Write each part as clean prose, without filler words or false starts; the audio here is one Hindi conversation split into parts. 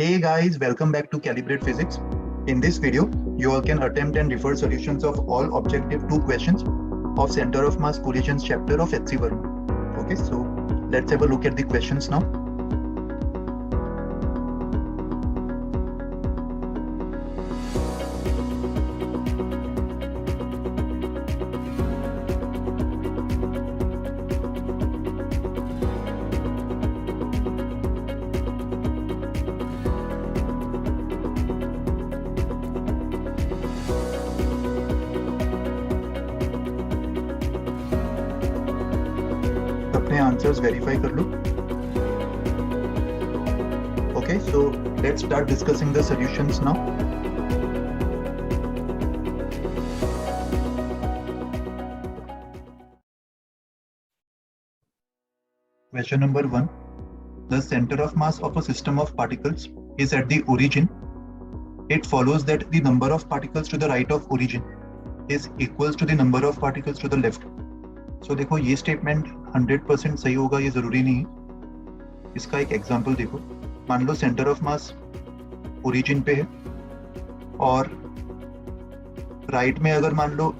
Hey guys, welcome back to Calibrate Physics. In this video, you all can attempt and refer solutions of all objective 2 questions of Center of Mass Collisions chapter of H.C. Varma. Okay, so let's have a look at the questions now. अपने आंसर्स वेरीफाई कर लो. Okay, so let's start discussing the solutions now. Question number 1. The center of mass of a system of particles is at the origin. It follows that the number of particles to the right of origin is equals to the number of particles to the left. So देखो ये स्टेटमेंट 100% सही होगा ये जरूरी नहीं है. इसका एक एग्जांपल देखो. मान लो सेंटर ऑफ मास ओरिजिन पे है और राइट में अगर मान लो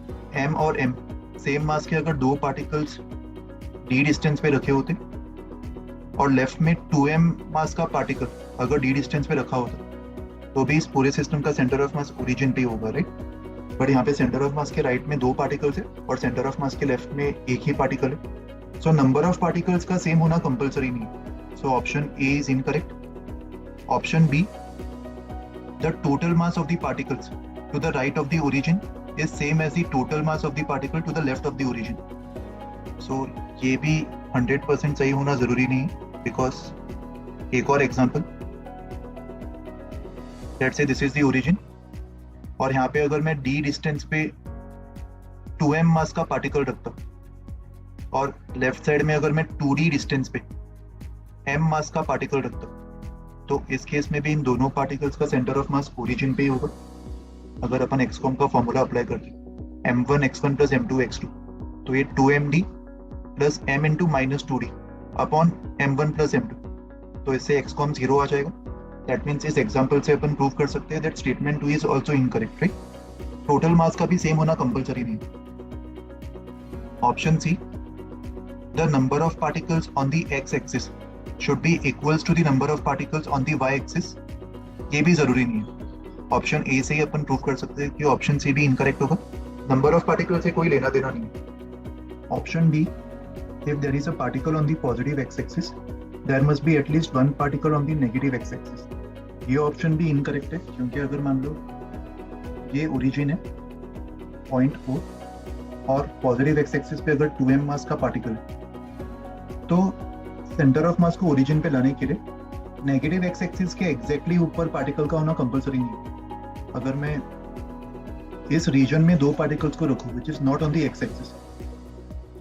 m और m सेम मास के अगर दो पार्टिकल्स d डिस्टेंस पे रखे होते और लेफ्ट में 2m मास का पार्टिकल अगर d डिस्टेंस पे रखा होता तो भी इस पूरे सिस्टम का सेंटर ऑफ मास ओरिजिन पे होगा, राइट. बट यहाँ पे सेंटर ऑफ मास के राइट में दो पार्टिकल्स है और सेंटर ऑफ मास के लेफ्ट में एक ही पार्टिकल है. सो नंबर ऑफ पार्टिकल्स का सेम होना कंपलसरी नहीं है. So option A is incorrect. Option B, the total mass of the particles to the right of the origin is same as the total mass of the particle to the left of the origin. So ये भी 100% सही होना जरूरी नहीं है, बिकॉज एक और example, let's say this is the origin और यहाँ पे अगर मैं d डिस्टेंस पे 2m मास का पार्टिकल रखता और लेफ्ट साइड में अगर मैं 2d डिस्टेंस पे m मास का पार्टिकल रखता तो इस केस में भी इन दोनों पार्टिकल्स का सेंटर ऑफ मास ओरिजिन पे ही होगा. अगर अपन एक्सकॉम का फॉर्मूला अप्लाई करते m1 x1 plus m2 x2 तो ये 2md plus m into minus 2d upon m1 plus m2, तो इससे एक्सकॉम 0 आ जाएगा. That means इस एग्जाम्पल से अपन प्रूव कर सकते हैं that statement 2 is also incorrect, right? Total mass का भी सेम होना कंपलसरी नहीं. Option C, the number of particles on the x axis should be equals to the number of particles on the y axis. ये भी जरूरी नहीं है. ऑप्शन ए से ही अपन प्रूव कर सकते हैं कि ऑप्शन सी भी इनकरेक्ट होगा. नंबर ऑफ पार्टिकल से कोई लेना देना नहीं है. Option D, if there is a particle on the positive x axis there must be at least one particle on the negative x axis. ये ऑप्शन भी इनकरेक्ट है क्योंकि अगर मान लो ये ओरिजिन है 0.4 और पॉजिटिव एक्स एक्सिस पे अगर 2m मास का पार्टिकल है तो सेंटर ऑफ मास को ओरिजिन पे लाने के लिए नेगेटिव एक्स एक्सिस के एग्जैक्टली ऊपर पार्टिकल का होना कंपलसरी नहीं है. अगर मैं इस रीजन में दो पार्टिकल्स को रखूं which is not on the x axis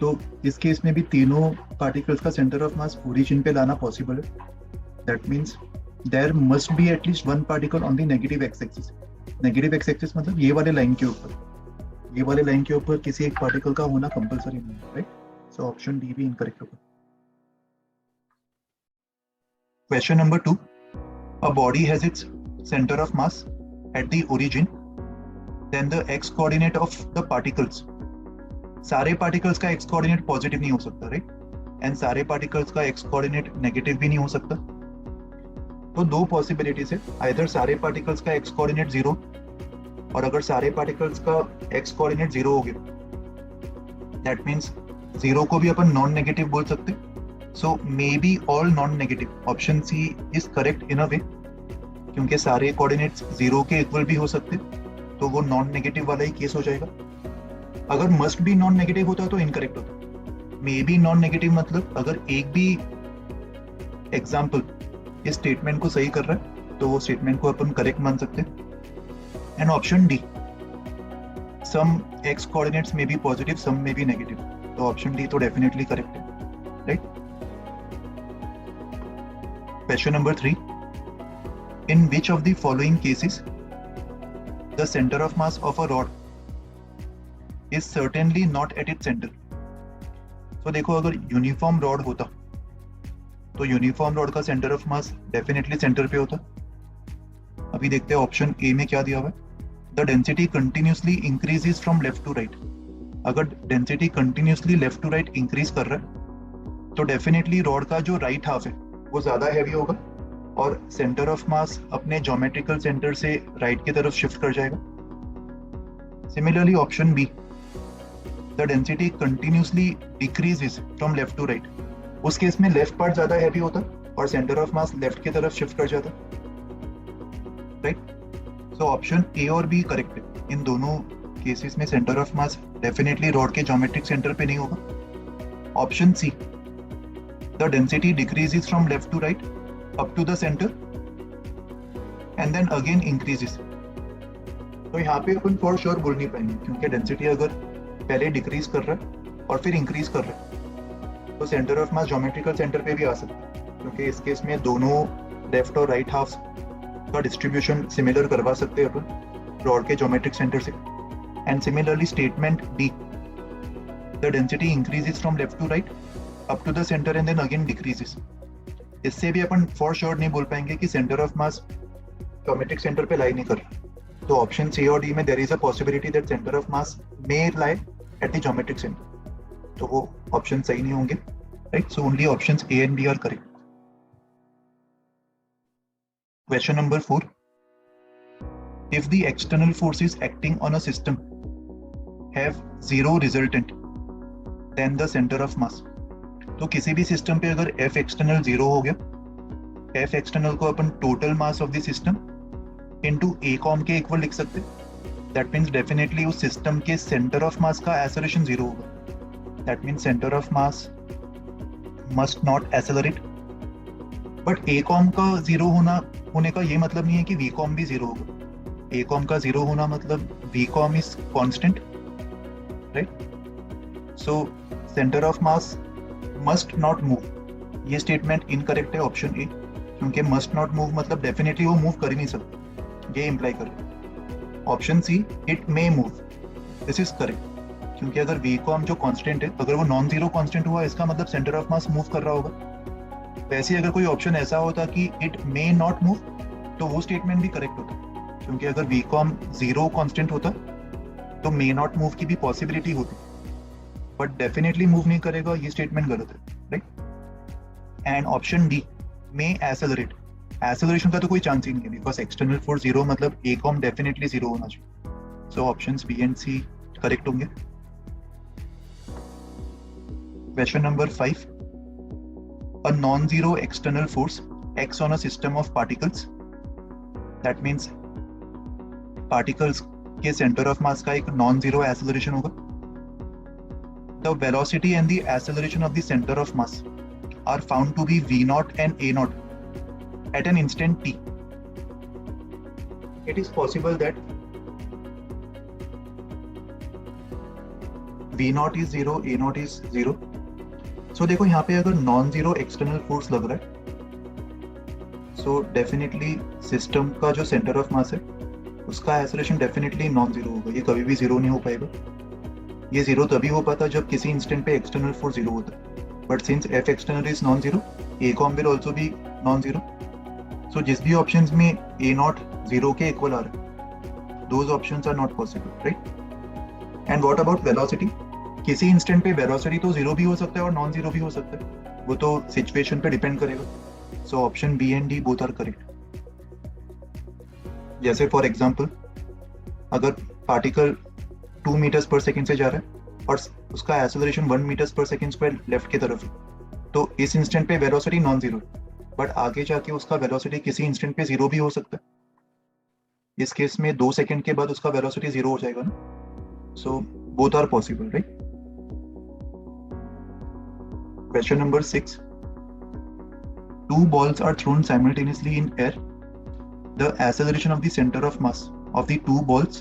तो इस केस में भी तीनों पार्टिकल्स का सेंटर ऑफ मास ओरिजिन पे लाना पॉसिबल है. That means there must be at least one particle on the negative X axis. Negative X axis मतलब ये वाले लाइन के ऊपर, ये वाले लाइन के ऊपर किसी एक पार्टिकल का होना कंपलसरी नहीं है, राइट. सो ऑप्शन डी भी इनकरेक्ट होगा. Question number 2. A body has its centre of mass at the origin, then the x coordinate of the particles. सारे पार्टिकल्स का एक्स कोऑर्डिनेट पॉजिटिव नहीं हो सकता, राइट, एंड सारे पार्टिकल्स का एक्स कोऑर्डिनेट नेगेटिव भी नहीं हो सकता. तो दो पॉसिबिलिटीज है, आइदर सारे पार्टिकल्स का एक्स कोऑर्डिनेट 0 और अगर सारे पार्टिकल्स का एक्स कोऑर्डिनेट 0 हो गया दैट मींस 0 को भी अपन नॉन नेगेटिव बोल सकते. So maybe all non negative. Option C is correct in a way क्योंकि सारे कोऑर्डिनेट्स 0 के इक्वल भी हो सकते तो वो नॉन नेगेटिव वाला ही केस हो जाएगा. अगर मस्ट बी नॉन नेगेटिव होता तो इनकरेक्ट होता. मे बी नॉन नेगेटिव मतलब अगर एक भी एग्जाम्पल इस स्टेटमेंट को सही कर रहा है तो वो स्टेटमेंट को अपन करेक्ट मान सकते हैं. And option D, some x coordinates may be positive some may be negative, तो ऑप्शन डी तो डेफिनेटली करेक्ट है, right. Question number 3. In which of the following cases the centre of mass of a rod is certainly not at its center. So देखो अगर यूनिफॉर्म रॉड होता तो यूनिफॉर्म रॉड का centre of mass definitely centre पे होता अभी देखते हैं ऑप्शन ए में क्या दिया हुआ है. The density continuously increases from left to right. अगर density continuously left to right increase कर रहा है तो डेफिनेटली रॉड का जो राइट हाफ है वो ज्यादा हैवी होगा और सेंटर ऑफ मास अपने ज्योमेट्रिकल सेंटर से राइट की तरफ शिफ्ट कर जाएगा. Similarly option B, the density continuously decreases from left to right. उस केस में लेफ्ट पार्ट ज्यादा हैवी होता और सेंटर ऑफ मास लेफ्ट की तरफ शिफ्ट कर जाता. राइट, सो ऑप्शन ए और बी करेक्ट है. इन दोनों केसेस में centre of mass definitely rod के ज्योमेट्रिक सेंटर पे नहीं होगा. Option C, the density decreases from left to right up to the centre and then again increases. तो यहाँ पे अपन फॉर श्योर बोल नहीं पाएंगे क्योंकि डेंसिटी अगर पहले डिक्रीज कर रहा है और फिर इंक्रीज कर रहा है तो centre of mass geometrical centre पे भी आ सकता है, क्योंकि इस केस में दोनों लेफ्ट और राइट हाफ का डिस्ट्रीब्यूशन सिमिलर करवा सकते हैं अपन रॉड के ज्योमेट्रिक सेंटर से. And similarly statement D, the density increases from left to right up to the centre and then again decreases. इससे भी अपन फॉर श्योर नहीं बोल पाएंगे कि centre of mass geometric centre पे लाई नहीं कर रहा. तो ऑप्शन सी और डी में there is a possibility that centre of mass may lie at the geometric centre. तो वो ऑप्शन सही नहीं होंगे. Right, so only options A and B are correct. Question number 4. If the external forces acting on a system have zero resultant, then the center of mass. तो किसी भी सिस्टम पे अगर F external 0 हो गया, F external को अपन total mass of the system into A com के इक्वल लिख सकते. That means definitely उस सिस्टम के center of mass का acceleration 0 होगा. That means center of mass must not accelerate. But A com का 0 होने का ये मतलब नहीं है कि वी कॉम भी 0 होगा. ए कॉम का 0 होना मतलब v COM is constant. Right, so centre of mass must not move. ये स्टेटमेंट इनकरेक्ट है ऑप्शन ए, क्योंकि मस्ट नॉट मूव मतलब डेफिनेटली वो मूव कर ही नहीं सकता, ये इंप्लाई कर रहे हैं. Option C, it may move, this is correct, क्योंकि अगर वी कॉम जो कांस्टेंट है अगर वो नॉन जीरो कांस्टेंट हुआ इसका मतलब सेंटर ऑफ मास मूव कर रहा होगा. वैसे अगर कोई ऑप्शन ऐसा होता कि इट मे नॉट मूव तो वो स्टेटमेंट भी करेक्ट होता, क्योंकि अगर वी कॉम 0 कांस्टेंट होता तो मे नॉट मूव की भी पॉसिबिलिटी होती, बट डेफिनेटली मूव नहीं करेगा, ये स्टेटमेंट गलत है. Right, and option D, may accelerate. Acceleration का तो कोई चांस ही नहीं है बिकॉज एक्सटर्नल फोर्स 0 मतलब ए कॉम डेफिनेटली 0 होना चाहिए. So options B and C correct होंगे. Question number 5. A non-zero external force acts on a system of particles. That means particles के center of mass का एक non-zero acceleration होगा. The velocity and the acceleration of the center of mass are found to be v0 and a0 at an instant t. It is possible that v0 is 0, a0 is 0. सो देखो यहाँ पे अगर नॉन जीरो एक्सटर्नल फोर्स लग रहा है सो डेफिनेटली सिस्टम का जो सेंटर ऑफ मास है उसका एक्सेलरेशन डेफिनेटली नॉन जीरो होगा. ये कभी भी 0 नहीं हो पाएगा. ये 0 तभी हो पाता जब किसी इंस्टेंट पे एक्सटर्नल फोर्स 0 होता है. But since F external is non zero, a com will also be non zero. So जिस भी ऑप्शन में ए नॉट 0 के इक्वल आ रहा है those options are not possible. Right, and what about velocity. किसी इंस्टेंट पे वेलोसिटी तो 0 भी हो सकता है और नॉन 0 भी हो सकता है, वो तो सिचुएशन पे डिपेंड करेगा. So option B and D both are correct. जैसे फॉर एग्जांपल अगर पार्टिकल 2 मीटर्स पर सेकेंड से जा रहा है और उसका acceleration 1 metres per second square left की तरफ है तो इस इंस्टेंट पे वेलोसिटी नॉन 0 है, बट आगे जाके उसका वेलोसिटी किसी इंस्टेंट पे 0 भी हो सकता है. इस केस में 2 सेकेंड के बाद उसका वेलोसिटी 0 हो जाएगा ना. So both are possible. Right, question number 6. 2 balls are thrown simultaneously in air. The acceleration of the center of mass of the 2 balls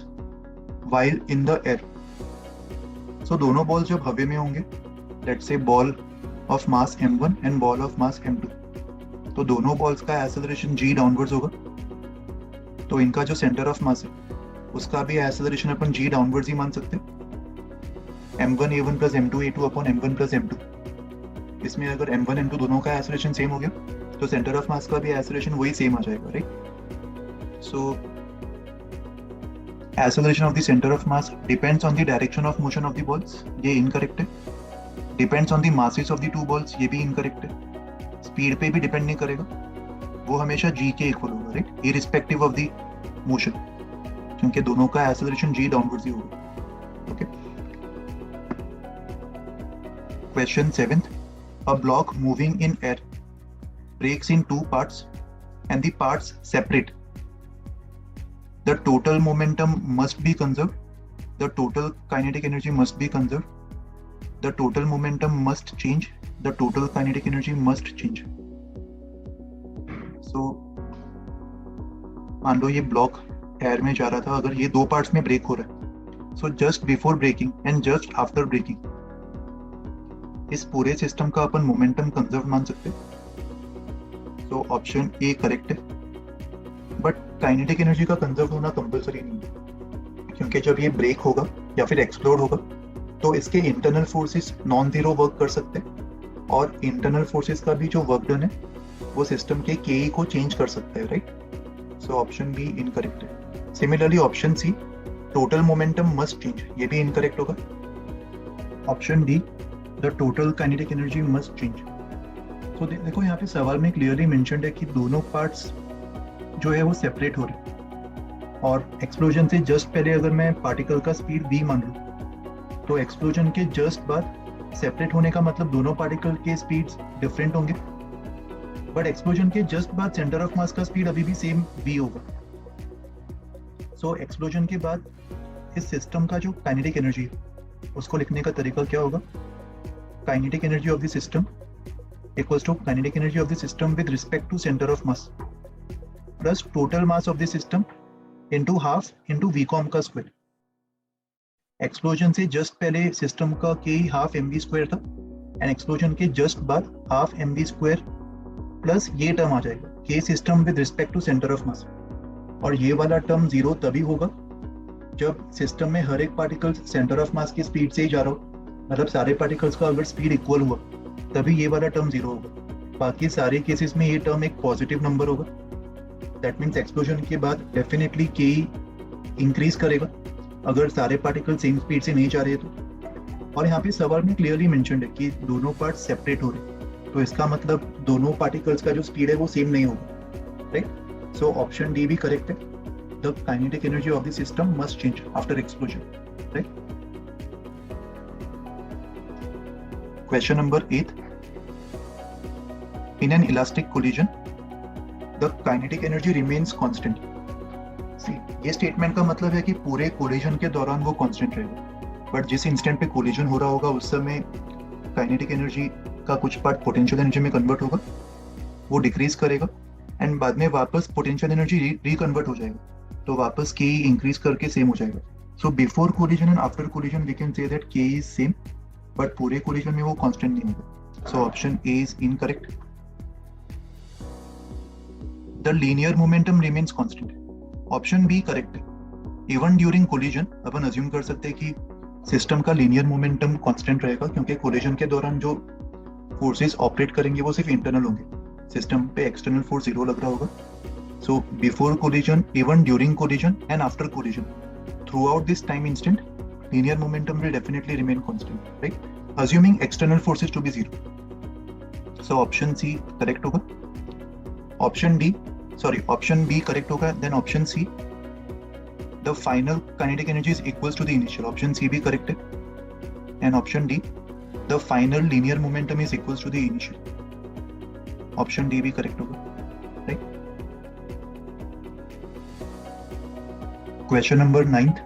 while in the air. So दोनों balls जब हवा में होंगे, let's say ball of mass m1 and ball of mass m2, तो दोनों balls का acceleration g downwards होगा. तो इनका जो center of mass है उसका भी acceleration अपन g downwards ही मान सकते हैं. m1 a1 plus m2 a2 upon m1 plus m2. इसमें अगर m1 m2 दोनों का एक्सेलरेशन सेम हो गया तो सेंटर ऑफ मास का भी एक्सेलरेशन वही सेम आ जाएगा. Right, So acceleration of the center of mass depends on the direction of motion of the balls, ये incorrect है. Depends on the masses of the two balls, ये भी incorrect है. Speed पे भी depend नहीं करेगा, वो हमेशा g के equal होगा, right? Irrespective of the motion, क्योंकि दोनों का acceleration g downwards ही होगा. Okay. Question 7. A block moving in air breaks in two parts and the parts separate. The total momentum must be conserved. The total kinetic energy must be conserved. The total momentum must change. The total kinetic energy must change. So, मान लो ये ब्लॉक एयर में जा रहा था, अगर ये दो पार्ट्स में ब्रेक हो रहा है, so just before breaking and just after breaking, इस पूरे सिस्टम का अपन मोमेंटम कंजर्व मान सकते हैं. तो ऑप्शन ए करेक्ट है. बट काइनेटिक एनर्जी का कंजर्व होना कंपलसरी नहीं है, क्योंकि जब ये ब्रेक होगा या फिर एक्सप्लोड होगा तो इसके internal forces non zero work कर सकते हैं, और इंटरनल फोर्सेस का भी जो वर्क डन है वो सिस्टम के के को चेंज कर सकता है, right? So option B incorrect है. Similarly option C total momentum must change, ये भी इनकरेक्ट होगा. Option D the total kinetic energy must change. तो देखो यहाँ पे सवाल में क्लियरली मेंशन्ड है कि दोनों पार्ट्स जो है वो सेपरेट हो रहे हैं, और एक्सप्लोजन से जस्ट पहले अगर मैं पार्टिकल का स्पीड v मान लूँ तो एक्सप्लोजन के जस्ट बाद सेपरेट होने का मतलब दोनों पार्टिकल के स्पीड्स डिफरेंट होंगे, बट एक्सप्लोजन के जस्ट बाद सेंटर ऑफ मास का स्पीड अभी भी सेम v होगा. सो एक्सप्लोजन के बाद इस सिस्टम का जो काइनेटिक एनर्जी है उसको लिखने का तरीका क्या होगा? Kinetic energy of the system equals to kinetic energy of the system with respect to centre of mass plus total mass of the system into half into v COM का स्क्वायर. एक्सप्लोजन से जस्ट पहले सिस्टम का के हाफ mv स्क्वायर था, एंड एक्सप्लोजन के जस्ट बाद हाफ mv स्क्वायर प्लस ये टर्म आ जाएगा K system with respect to centre of mass. और ये वाला टर्म जीरो तभी होगा जब सिस्टम में हर एक पार्टिकल सेंटर ऑफ मास की स्पीड से ही जा रहा हो, मतलब सारे पार्टिकल्स का अगर स्पीड इक्वल हुआ तभी ये वाला टर्म जीरो होगा. बाकी सारे केसेस में ये टर्म एक पॉजिटिव नंबर होगा. दैट मीन्स एक्सप्लोजन के बाद डेफिनेटली के इंक्रीज करेगा अगर सारे पार्टिकल सेम स्पीड से नहीं जा रहे तो. और यहाँ पे सवाल में क्लियरली मेंशन्ड है कि दोनों पार्ट सेपरेट हो रहे हैं, तो इसका मतलब दोनों पार्टिकल्स का जो स्पीड है वो सेम नहीं होगा, राइट? सो ऑप्शन डी भी करेक्ट है. The kinetic energy of the system must change after explosion, right? Question number 8. In an elastic collision, the kinetic energy remains constant. See, ये स्टेटमेंट का मतलब है कि पूरे कोलिजन के दौरान वो कांस्टेंट रहेगा, बट जिस इंस्टेंट पे कोलिजन हो रहा होगा उस समय काइनेटिक एनर्जी का कुछ पार्ट पोटेंशियल एनर्जी में कन्वर्ट होगा, वो डिक्रीज करेगा, एंड बाद में वापस पोटेंशियल एनर्जी रिकन्वर्ट हो जाएगा, तो वापस के इंक्रीज करके सेम हो जाएगा. So before collision and after collision we can say that K is same, but पूरे कोलिजन में वो कांस्टेंट नहीं होगा. So option A is incorrect. The linear momentum remains constant. Option B correct है. इवन ड्यूरिंग कोलिजन अपन अज्यूम कर सकते हैं कि सिस्टम का लीनियर मोमेंटम कांस्टेंट रहेगा, क्योंकि कोलिजन के दौरान जो फोर्सेस ऑपरेट करेंगे वो सिर्फ इंटरनल होंगे, सिस्टम पे एक्सटर्नल फोर्स जीरो लग रहा होगा. सो before collision, even during collision and after collision, through out this time instant linear momentum will definitely remain constant, right? Assuming external forces to be zero. So option C correct होगा. Option B correct होगा. Then option C, the final kinetic energy is equals to the initial. Option C भी correct है. And option D, the final linear momentum is equals to the initial. Option D भी correct होगा, right? Question number 9.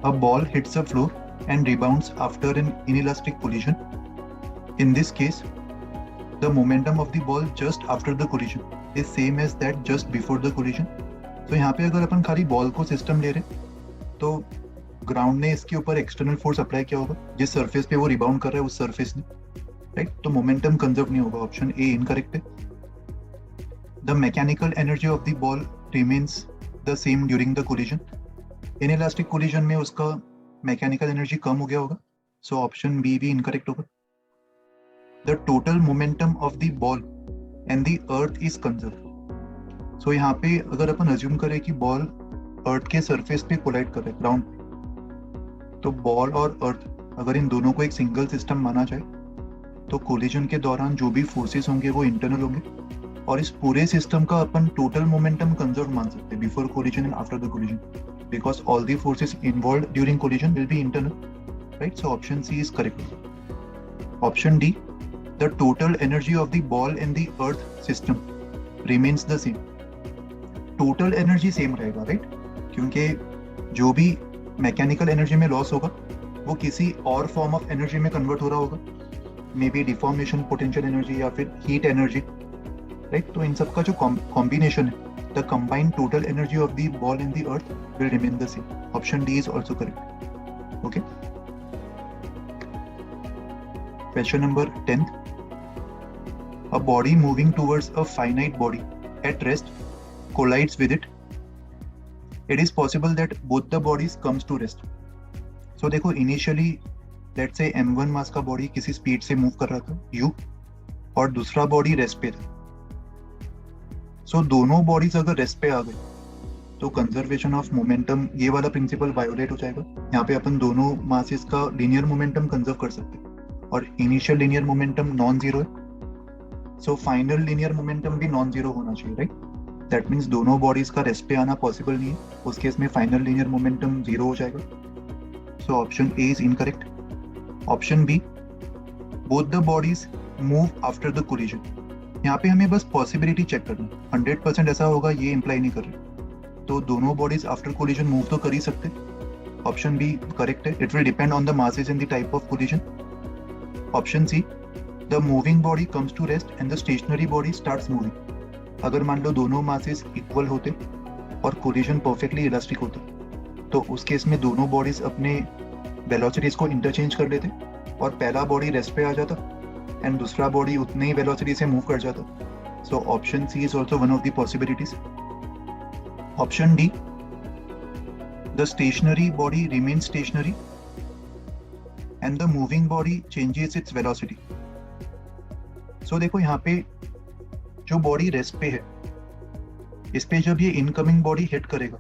A ball hits a floor and rebounds after an inelastic collision. In this case, the momentum of the ball just after the collision is same as that just before the collision. तो यहाँ पे अगर अपन खाली बॉल को सिस्टम ले रहे तो ग्राउंड ने इसके ऊपर एक्सटर्नल फोर्स अप्लाई किया होगा, जिस सरफेस पे वो रिबाउंड कर रहा है उस सरफेस ने, राइट? तो मोमेंटम कंजर्व नहीं होगा. ऑप्शन ए इनकरेक्ट है. The mechanical energy of the ball remains the same during the collision. Inelastic collision में उसका मैकेनिकल एनर्जी कम हो गया होगा, सो ऑप्शन बी भी इनकरेक्ट होगा. The total momentum of the ball and the earth is conserve. So यहाँ पे अगर अपन अज्यूम करें कि बॉल अर्थ के सरफेस पे कोलाइड कर रहा है ग्राउंड पे, तो बॉल और अर्थ अगर इन दोनों को एक सिंगल सिस्टम माना जाए तो कोलिजन के दौरान जो भी फोर्सेस होंगे वो इंटरनल होंगे, और इस पूरे सिस्टम का अपन टोटल मोमेंटम कंजर्व मान सकते हैं before collision and after the collision, because all the forces involved during collision will be internal, right? So option C is correct. Option D, the total energy of the ball in the earth system remains the same. Total energy same रहेगा, राइट? क्योंकि जो भी मैकेनिकल एनर्जी में लॉस होगा वो किसी और फॉर्म ऑफ एनर्जी में कन्वर्ट हो रहा होगा, may be deformation potential energy या फिर हीट एनर्जी, राइट? तो इन सब का जो कॉम्बिनेशन है, the combined total energy of the ball in the earth will remain the same. Option D is also correct. Okay, question number 10. A body moving towards a finite body at rest collides with it. It is possible that both the bodies comes to rest. So देखो, initially let's say m1 मास का बॉडी किसी स्पीड से मूव कर रहा था u, और दूसरा बॉडी रेस्ट पे था. सो दोनों बॉडीज अगर रेस्ट पे आ गए तो कंजर्वेशन ऑफ मोमेंटम, ये वाला प्रिंसिपल वायोलेट हो जाएगा. यहाँ पे अपन दोनों मासेस का लीनियर मोमेंटम कंजर्व कर सकते हैं, और initial linear momentum non zero है, सो फाइनल लीनियर मोमेंटम भी नॉन जीरो होना चाहिए, राइट? दैट मीन्स दोनों बॉडीज का रेस्ट पे आना पॉसिबल नहीं है. उस केस में फाइनल लीनियर मोमेंटम जीरो हो जाएगा. So option A is incorrect. Option B, both the bodies move after the collision. यहाँ पे हमें बस पॉसिबिलिटी चेक करना, 100% ऐसा होगा ये इंप्लाई नहीं कर रहे. तो दोनों बॉडीज आफ्टर कोलिजन मूव तो कर ही सकते. ऑप्शन बी करेक्ट है. It will depend on the masses and the type of collision. Option C, the moving body comes to rest and the stationary body starts moving. अगर मान लो दोनों मासेस इक्वल होते और कोलिजन परफेक्टली इलास्टिक होता, तो उस केस में दोनों बॉडीज अपने वेलोसिटीज को इंटरचेंज कर लेते, और पहला बॉडी रेस्ट पे आ जाता एंड दूसरा बॉडी उतने ही वेलोसिटी से मूव कर जाता. So option C is also one of the possibilities. Option D, the stationary body remains stationary and the moving body changes its velocity. So देखो, यहाँ पे जो बॉडी रेस्ट पे है, इस पे जब ये इनकमिंग बॉडी हिट करेगा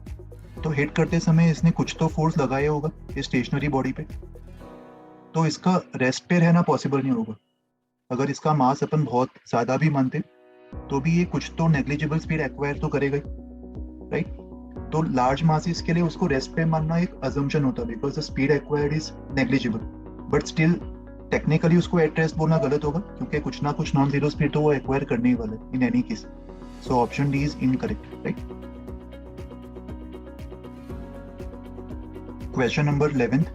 तो हिट करते समय इसने कुछ तो फोर्स लगाया होगा इस स्टेशनरी बॉडी पे, तो इसका रेस्ट पे रहना पॉसिबल नहीं होगा. अगर इसका मास अपन बहुत ज्यादा भी मानते तो भी ये कुछ तो नेग्लिजिबल स्पीड एक्वायर तो करेगा, राइट? तो लार्ज मासेस के लिए उसको रेस्ट पे मानना एक अजम्पशन होता है, because the speed acquired is negligible. But still technically उसको एट रेस्ट बोलना गलत होगा, क्योंकि कुछ ना कुछ नॉन जीरो स्पीड तो वो एक्वायर करने ही वाला है in any case. So option D is incorrect, right? Question number 11.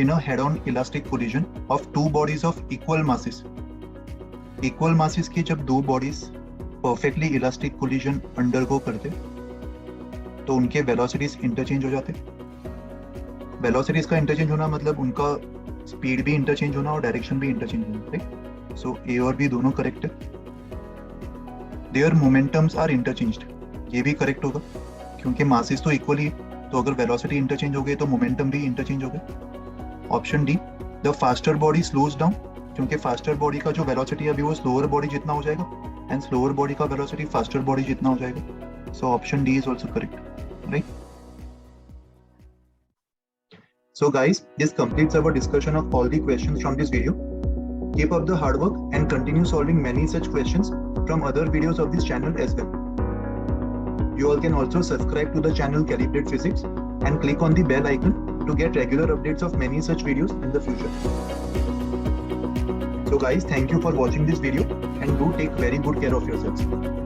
In a head-on elastic collision of two bodies of equal masses. Equal masses की जब दो bodies perfectly elastic collision undergo करते तो उनके velocities interchange हो जाते. Velocities का interchange होना मतलब उनका speed भी interchange होना और direction भी interchange होना, right? So A और B दोनों correct है. Their momentums are interchanged. ये भी correct होगा क्योंकि masses तो equal ही, तो अगर velocity interchange हो गए तो momentum भी interchange हो गए. Option D, the faster body slows down, क्योंकि फास्टर बॉडी का जो वेलोसिटी अभी वो स्लोअर बॉडी जितना हो जाएगा एंड स्लोअर बॉडी का वेलोसिटी फास्टर बॉडी जितना हो जाएगा. So option D is also correct, right? So guys, this completes our discussion of all the questions from this video. Keep up the hard work and continue solving many such questions from other videos of this channel as well. You all can also subscribe to the channel Calibrate Physics and click on the bell icon to get regular updates of many such videos in the future. So guys, thank you for watching this video and do take very good care of yourselves.